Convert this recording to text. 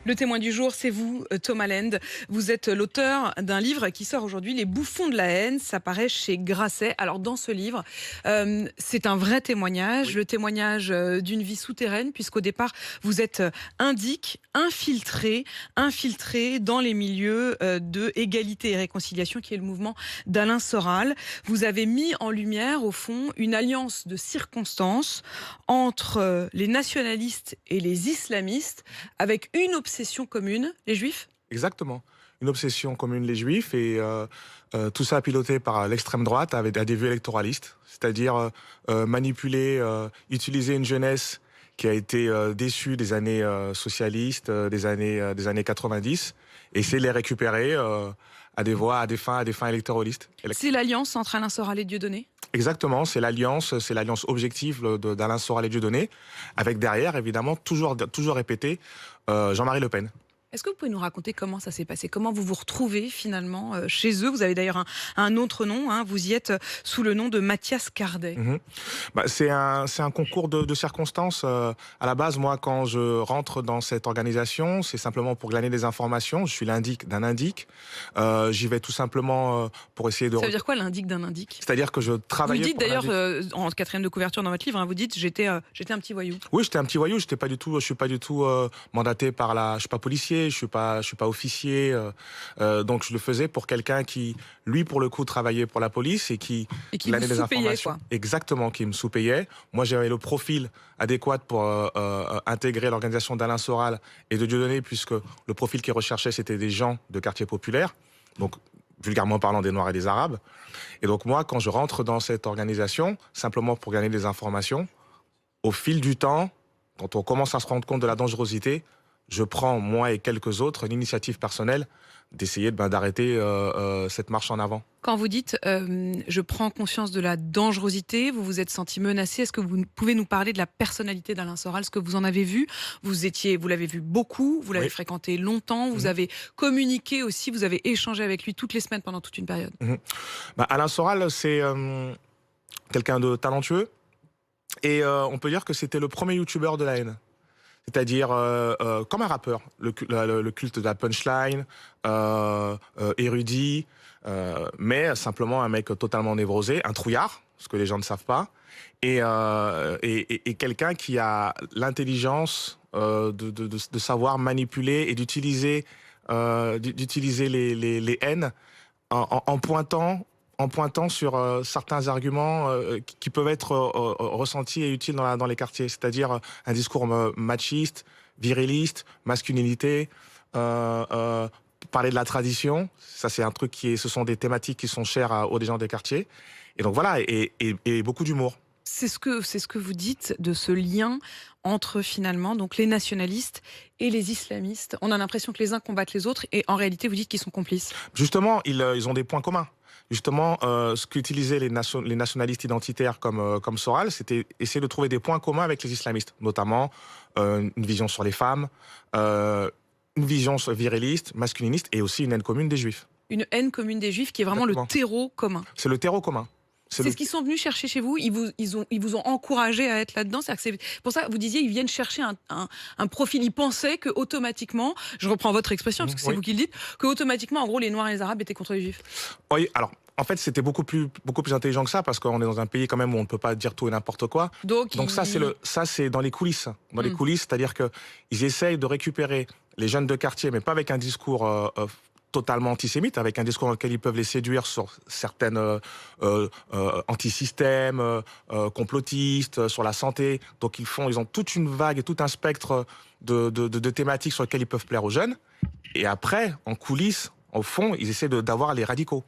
Le témoin du jour, c'est vous, Thomas Lend. Vous êtes l'auteur d'un livre qui sort aujourd'hui, Les bouffons de la haine. Ça paraît chez Grasset. Alors, dans ce livre, c'est un vrai témoignage, Oui. le témoignage d'une vie souterraine, puisqu'au départ, vous êtes indique, infiltré dans les milieux de Égalité et Réconciliation, qui est le mouvement d'Alain Soral. Vous avez mis en lumière, au fond, une alliance de circonstances entre les nationalistes et les islamistes, avec une obsession commune, les juifs. Exactement. Une obsession commune, les juifs, et tout ça piloté par l'extrême droite avec à des vues électoralistes, c'est-à-dire manipuler, utiliser une jeunesse qui a été déçue des années socialistes, des années 90, et essayer de les récupérer à des voix, à des fins électoralistes. C'est l'alliance entre Alain Soral et Dieudonné. Exactement, c'est l'alliance objective d'Alain Soral et Dieudonné, avec derrière, évidemment, toujours répété, Jean-Marie Le Pen. Est-ce que vous pouvez nous raconter comment ça s'est passé? Comment vous vous retrouvez finalement chez eux? Vous avez d'ailleurs un autre nom, hein, vous y êtes sous le nom de Mathias Cardet. C'est un concours de circonstances. À la base, moi, quand je rentre dans cette organisation, c'est simplement pour glaner des informations. Je suis l'indic d'un indic. J'y vais tout simplement pour essayer de... Ça veut dire quoi, l'indic d'un indic? C'est-à-dire que je travaillais... Vous dites pour d'ailleurs, l'indic. en quatrième de couverture dans votre livre, hein, vous dites j'étais un petit voyou. Oui, j'étais un petit voyou. Je suis pas du tout mandaté par la... Je suis pas policier, je suis pas officier. Donc je le faisais pour quelqu'un qui, lui, pour le coup, travaillait pour la police et qui vous glanait des sous-payait, informations. quoi. Exactement, qui me sous-payait. Moi, j'avais le profil adéquat pour intégrer l'organisation d'Alain Soral et de Dieudonné, puisque le profil qu'ils recherchaient, c'était des gens de quartiers populaires. Donc, vulgairement parlant, des Noirs et des Arabes. Et donc moi, quand je rentre dans cette organisation, simplement pour gagner des informations, au fil du temps, quand on commence à se rendre compte de la dangerosité, je prends, moi et quelques autres, l'initiative personnelle d'essayer d'arrêter cette marche en avant. Quand vous dites je prends conscience de la dangerosité, vous vous êtes senti menacé, est-ce que vous pouvez nous parler de la personnalité d'Alain Soral, ce que vous en avez vu? Vous l'avez vu beaucoup, vous l'avez Oui. fréquenté longtemps, vous avez communiqué aussi, vous avez échangé avec lui toutes les semaines pendant toute une période. Alain Soral, c'est quelqu'un de talentueux, et on peut dire que c'était le premier youtubeur de la haine. C'est-à-dire comme un rappeur, le culte de la punchline, érudit, mais simplement un mec totalement névrosé, un trouillard, ce que les gens ne savent pas, et quelqu'un qui a l'intelligence de savoir manipuler et d'utiliser les haines en pointant sur certains arguments qui peuvent être ressentis et utiles dans les quartiers. C'est-à-dire un discours machiste, viriliste, masculinité, parler de la tradition. Ça, c'est un truc ce sont des thématiques qui sont chères aux gens des quartiers. Et donc voilà, et beaucoup d'humour. C'est ce que vous dites de ce lien entre finalement donc les nationalistes et les islamistes. On a l'impression que les uns combattent les autres et en réalité vous dites qu'ils sont complices. Justement, ils ont des points communs. Justement, ce qu'utilisaient les nationalistes identitaires comme Soral, c'était essayer de trouver des points communs avec les islamistes, notamment une vision sur les femmes, une vision viriliste, masculiniste, et aussi une haine commune des juifs. Une haine commune des juifs qui est vraiment Exactement. le terreau commun. C'est le terreau commun. C'est ce qu'ils sont venus chercher chez vous. Ils vous ont encouragé à être là-dedans. C'est pour ça que vous disiez, ils viennent chercher un profil. Ils pensaient que automatiquement, je reprends votre expression parce que c'est vous qui le dites, que automatiquement, en gros, les Noirs et les Arabes étaient contre les Juifs. Oui, alors en fait, c'était beaucoup plus intelligent que ça, parce qu'on est dans un pays quand même où on ne peut pas dire tout et n'importe quoi. Donc ça, c'est dans les coulisses. Dans les coulisses, c'est-à-dire qu'ils essayent de récupérer les jeunes de quartier, mais pas avec un discours totalement antisémite, avec un discours dans lequel ils peuvent les séduire sur certaines antisystèmes, complotistes, sur la santé. Donc ils ont toute une vague et tout un spectre de thématiques sur lesquelles ils peuvent plaire aux jeunes. Et après, en coulisses, au fond, ils essaient d'avoir les radicaux.